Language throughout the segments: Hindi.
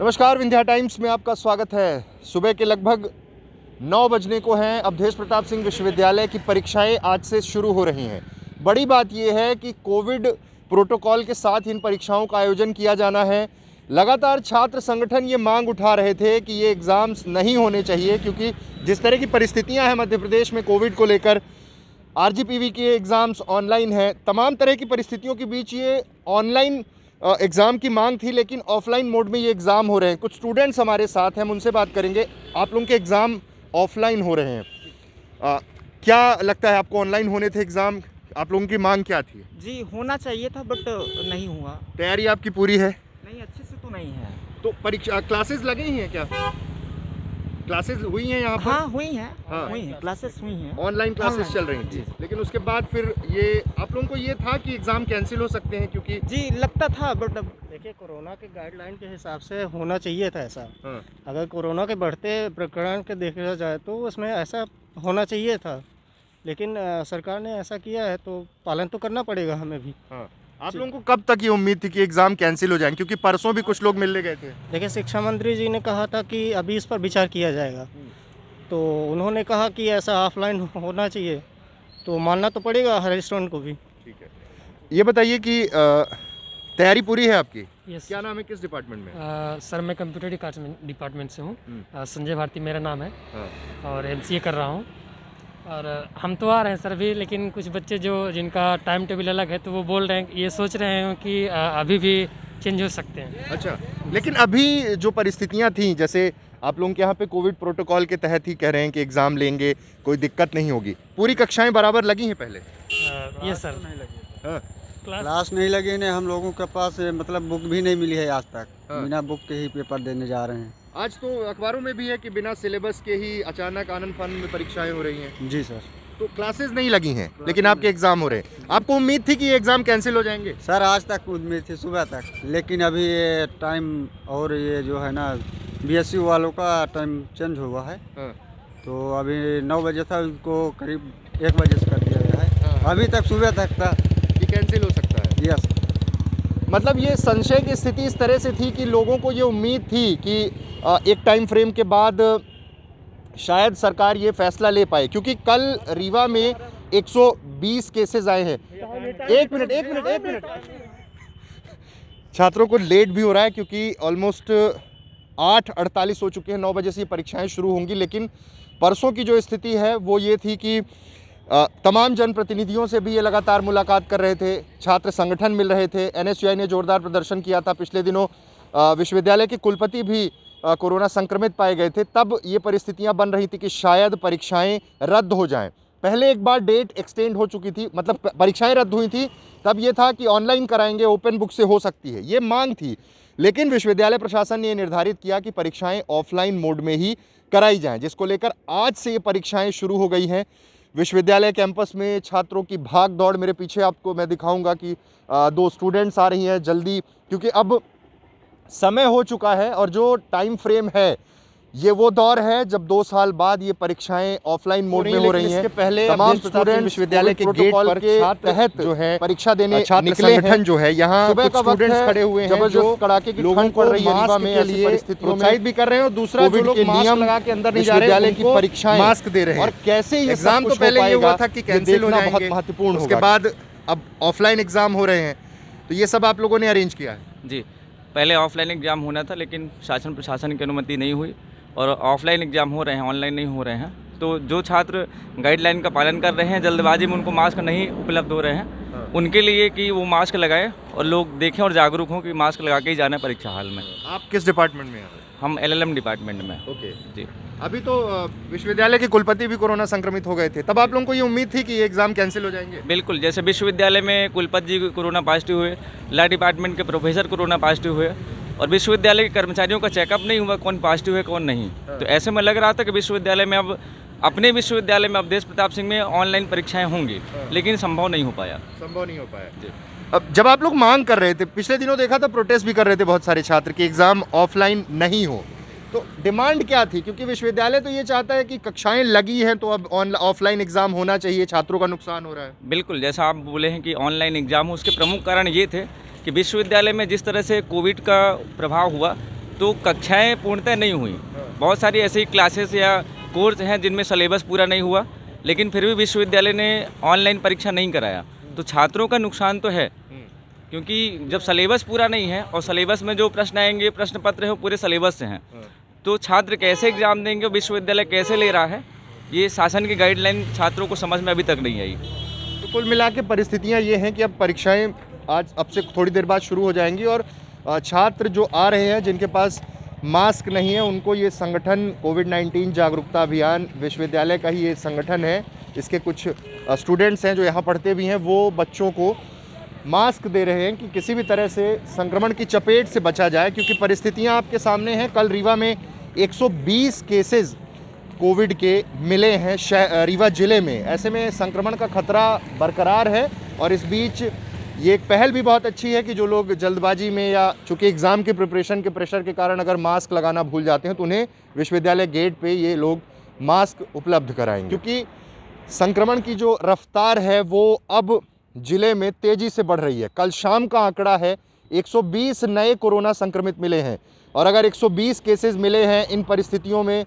नमस्कार, विंध्या टाइम्स में आपका स्वागत है। सुबह के लगभग 9 बजने को हैं। अवधेश प्रताप सिंह विश्वविद्यालय की परीक्षाएं आज से शुरू हो रही हैं। बड़ी बात यह है कि कोविड प्रोटोकॉल के साथ इन परीक्षाओं का आयोजन किया जाना है। लगातार छात्र संगठन ये मांग उठा रहे थे कि ये एग्ज़ाम्स नहीं होने चाहिए, क्योंकि जिस तरह की परिस्थितियाँ हैं मध्य प्रदेश में कोविड को लेकर, आरजीपीवी के एग्ज़ाम्स ऑनलाइन हैं, तमाम तरह की परिस्थितियों के बीच ये ऑनलाइन एग्ज़ाम की मांग थी, लेकिन ऑफलाइन मोड में ये एग्ज़ाम हो रहे हैं। कुछ स्टूडेंट्स हमारे साथ हैं, हम उनसे बात करेंगे। आप लोगों के एग्ज़ाम ऑफलाइन हो रहे हैं, क्या लगता है आपको? ऑनलाइन होने थे एग्ज़ाम, आप लोगों की मांग क्या थी? जी, होना चाहिए था बट नहीं हुआ। तैयारी आपकी पूरी है? नहीं, अच्छे से तो नहीं है। तो परीक्षा क्लासेस लगे ही हैं क्या? क्लासेस हुई हैं यहाँ पर? हाँ, हुई हैं। हाँ। हुई हैं, क्लासेस हुई हैं। ऑनलाइन क्लासेस ऑनलाइन, चल रही थी, जी। लेकिन उसके बाद फिर ये आप लोगों को ये था कि एग्ज़ाम कैंसिल हो सकते हैं, क्योंकि जी, लगता था बट अब देखिए, कोरोना के गाइडलाइन के हिसाब से होना चाहिए था ऐसा। हाँ, अगर कोरोना के बढ़ते प्रकरण के देखा जाए तो उसमें ऐसा होना चाहिए था, लेकिन सरकार ने ऐसा किया है तो पालन तो करना पड़ेगा हमें भी। हाँ। आप लोगों को कब तक ये उम्मीद थी कि एग्ज़ाम कैंसिल हो जाएंगे? क्योंकि परसों भी कुछ लोग मिलने गए थे। देखिए, शिक्षा मंत्री जी ने कहा था कि अभी इस पर विचार किया जाएगा, तो उन्होंने कहा कि ऐसा ऑफलाइन होना चाहिए, तो मानना तो पड़ेगा हर स्टूडेंट को भी। ठीक है, ये बताइए कि तैयारी पूरी है आपकी? यस क्या नाम है, किस डिपार्टमेंट में? सर, मैं कंप्यूटर डिपार्टमेंट से हूँ। हम्म। संजय भारती मेरा नाम है हाँ। और एमसीए कर रहा हूँ। और हम तो आ रहे हैं सर भी, लेकिन कुछ बच्चे जो जिनका टाइम टेबल अलग है तो वो बोल रहे हैं, ये सोच रहे हैं कि अभी भी चेंज हो सकते हैं। अच्छा, लेकिन अभी जो परिस्थितियां थी, जैसे आप लोगों के यहाँ पे कोविड प्रोटोकॉल के तहत ही कह रहे हैं कि एग्ज़ाम लेंगे, कोई दिक्कत नहीं होगी। पूरी कक्षाएं बराबर लगी हैं पहले? ये सर, हाँ। क्लास नहीं लगी ने, हम लोगों के पास मतलब बुक भी नहीं मिली है आज तक। हाँ। बिना बुक के ही पेपर देने जा रहे हैं। आज तो अखबारों में भी है कि बिना सिलेबस के ही अचानक आनंद फानंद में परीक्षाएं हो रही हैं। जी सर। तो क्लासेस नहीं लगी हैं, लेकिन आपके एग्ज़ाम हो रहे हैं। आपको उम्मीद थी कि ये एग्ज़ाम कैंसिल हो जाएंगे? सर, आज तक उम्मीद थी सुबह तक, लेकिन अभी ये टाइम और ये जो है ना बीएसयू वालों का टाइम चेंज हुआ है। हाँ। तो अभी 9 बजे था, उनको करीब 1 बजे से कर दिया गया है। हाँ। अभी तक सुबह तक था। कि कैंसिल हो सकता है? यस। मतलब ये संशय की स्थिति इस तरह से थी कि लोगों को ये उम्मीद थी कि एक टाइम फ्रेम के बाद शायद सरकार ये फैसला ले पाए, क्योंकि कल रीवा में 120 केसेस आए हैं। एक मिनट। छात्रों को लेट भी हो रहा है, क्योंकि ऑलमोस्ट 8:48 हो चुके हैं। 9 बजे से ये परीक्षाएं शुरू होंगी, लेकिन परसों की जो स्थिति है वो ये थी कि तमाम जनप्रतिनिधियों से भी ये लगातार मुलाकात कर रहे थे, छात्र संगठन मिल रहे थे। एनएसयूआई ने जोरदार प्रदर्शन किया था। पिछले दिनों विश्वविद्यालय के कुलपति भी कोरोना संक्रमित पाए गए थे। तब ये परिस्थितियां बन रही थी कि शायद परीक्षाएं रद्द हो जाएं। पहले एक बार डेट एक्सटेंड हो चुकी थी, मतलब परीक्षाएं रद्द हुई थी, तब ये था कि ऑनलाइन कराएंगे, ओपन बुक से हो सकती है, ये मांग थी। लेकिन विश्वविद्यालय प्रशासन ने ये निर्धारित किया कि परीक्षाएं ऑफलाइन मोड में ही कराई जाएं, जिसको लेकर आज से ये परीक्षाएं शुरू हो गई हैं। विश्वविद्यालय कैंपस में छात्रों की भाग दौड़, मेरे पीछे आपको मैं दिखाऊंगा कि 2 स्टूडेंट्स आ रही हैं जल्दी, क्योंकि अब समय हो चुका है और जो टाइम फ्रेम है ये वो दौर है जब 2 साल बाद ये परीक्षाएं ऑफलाइन मोड में हो रही हैं। इसके पहले तमाम स्टूडेंट विश्वविद्यालय के गेट पर के तहत जो है परीक्षा देने छात्र संगठन जो है यहाँ कुछ स्टूडेंट्स खड़े हुए हैं जो कड़ाके की ठंड पड़ रही है रीवा में, ऐसी परिस्थितियों में प्रोत्साहित भी कर रहे हैं, और दूसरा जो लोग मास्क लगा के अंदर नहीं जा रहे हैं विश्वविद्यालय की परीक्षाएं मास्क दे रहे हैं। और कैसे ये एग्जाम तो पहले ये हुआ था कि कैंसिल हो जाएंगे, बहुत महत्वपूर्ण। उसके बाद अब ऑफलाइन एग्जाम हो रहे हैं, तो ये सब आप लोगों ने अरेंज किया है? जी, पहले ऑफलाइन एग्ज़ाम होना था, लेकिन शासन प्रशासन की अनुमति नहीं हुई और ऑफलाइन एग्ज़ाम हो रहे हैं, ऑनलाइन नहीं हो रहे हैं। तो जो छात्र गाइडलाइन का पालन कर रहे हैं, जल्दबाजी में उनको मास्क नहीं उपलब्ध हो रहे हैं, उनके लिए कि वो मास्क लगाएं और लोग देखें और जागरूक हों कि मास्क लगा के ही जाना है परीक्षा हॉल में। आप किस डिपार्टमेंट में हैं? हम एलएलएम डिपार्टमेंट में। ओके जी। अभी तो विश्वविद्यालय के कुलपति भी कोरोना संक्रमित हो गए थे, तब आप लोगों को ये उम्मीद थी कि ये एग्ज़ाम कैंसिल हो जाएंगे? बिल्कुल, जैसे विश्वविद्यालय में कुलपति जी कोरोना पॉजिटिव हुए, लॉ डिपार्टमेंट के प्रोफेसर कोरोना पॉजिटिव हुए और विश्वविद्यालय के कर्मचारियों का चेकअप नहीं हुआ कौन पॉजिटिव है कौन नहीं। तो ऐसे में लग रहा था कि विश्वविद्यालय में अब अपने विश्वविद्यालय में अवधेश प्रताप सिंह में ऑनलाइन परीक्षाएं होंगी, लेकिन संभव नहीं हो पाया। संभव नहीं हो पाया जी। अब जब आप लोग मांग कर रहे थे, पिछले दिनों देखा था प्रोटेस्ट भी कर रहे थे बहुत सारे छात्र कि एग्ज़ाम ऑफलाइन नहीं हो, तो डिमांड क्या थी? क्योंकि विश्वविद्यालय तो ये चाहता है कि कक्षाएं लगी हैं तो अब ऑफलाइन एग्ज़ाम होना चाहिए, छात्रों का नुकसान हो रहा है। बिल्कुल, जैसा आप बोले हैं कि ऑनलाइन एग्ज़ाम हो, उसके प्रमुख कारण ये थे कि विश्वविद्यालय में जिस तरह से कोविड का प्रभाव हुआ तो कक्षाएं पूर्णतः नहीं हुई। बहुत सारी ऐसी क्लासेस या कोर्स हैं जिनमें सिलेबस पूरा नहीं हुआ, लेकिन फिर भी विश्वविद्यालय ने ऑनलाइन परीक्षा नहीं कराया, तो छात्रों का नुकसान तो है, क्योंकि जब सिलेबस पूरा नहीं है और सिलेबस में जो प्रश्न आएंगे, प्रश्न पत्र है वो पूरे सिलेबस से हैं, तो छात्र कैसे एग्ज़ाम देंगे, विश्वविद्यालय कैसे ले रहा है, ये शासन की गाइडलाइन छात्रों को समझ में अभी तक नहीं आई। तो कुल मिला के परिस्थितियाँ ये हैं कि अब परीक्षाएं आज अब से थोड़ी देर बाद शुरू हो जाएंगी और छात्र जो आ रहे हैं जिनके पास मास्क नहीं है उनको ये संगठन कोविड-19 जागरूकता अभियान विश्वविद्यालय का ही ये संगठन है, इसके कुछ स्टूडेंट्स हैं जो यहाँ पढ़ते भी हैं, वो बच्चों को मास्क दे रहे हैं कि किसी भी तरह से संक्रमण की चपेट से बचा जाए, क्योंकि परिस्थितियाँ आपके सामने हैं। कल रीवा में 120 केसेस कोविड के मिले हैं रीवा ज़िले में, ऐसे में संक्रमण का खतरा बरकरार है। और इस बीच ये एक पहल भी बहुत अच्छी है कि जो लोग जल्दबाजी में या चूँकि एग्ज़ाम के प्रिपरेशन के प्रेशर के कारण अगर मास्क लगाना भूल जाते हैं तो उन्हें विश्वविद्यालय गेट पे ये लोग मास्क उपलब्ध कराएंगे, क्योंकि संक्रमण की जो रफ्तार है वो अब ज़िले में तेज़ी से बढ़ रही है। कल शाम का आंकड़ा है 120 नए कोरोना संक्रमित मिले हैं, और अगर 120 केसेस मिले हैं, इन परिस्थितियों में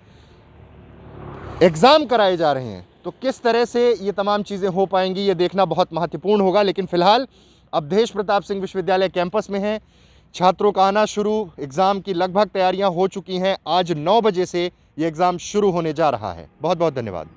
एग्ज़ाम कराए जा रहे हैं, तो किस तरह से ये तमाम चीज़ें हो पाएंगी ये देखना बहुत महत्वपूर्ण होगा। लेकिन फ़िलहाल अवधेश प्रताप सिंह विश्वविद्यालय कैंपस में हैं, छात्रों का आना शुरू, एग्ज़ाम की लगभग तैयारियां हो चुकी हैं। आज 9 बजे से ये एग्ज़ाम शुरू होने जा रहा है। बहुत बहुत धन्यवाद।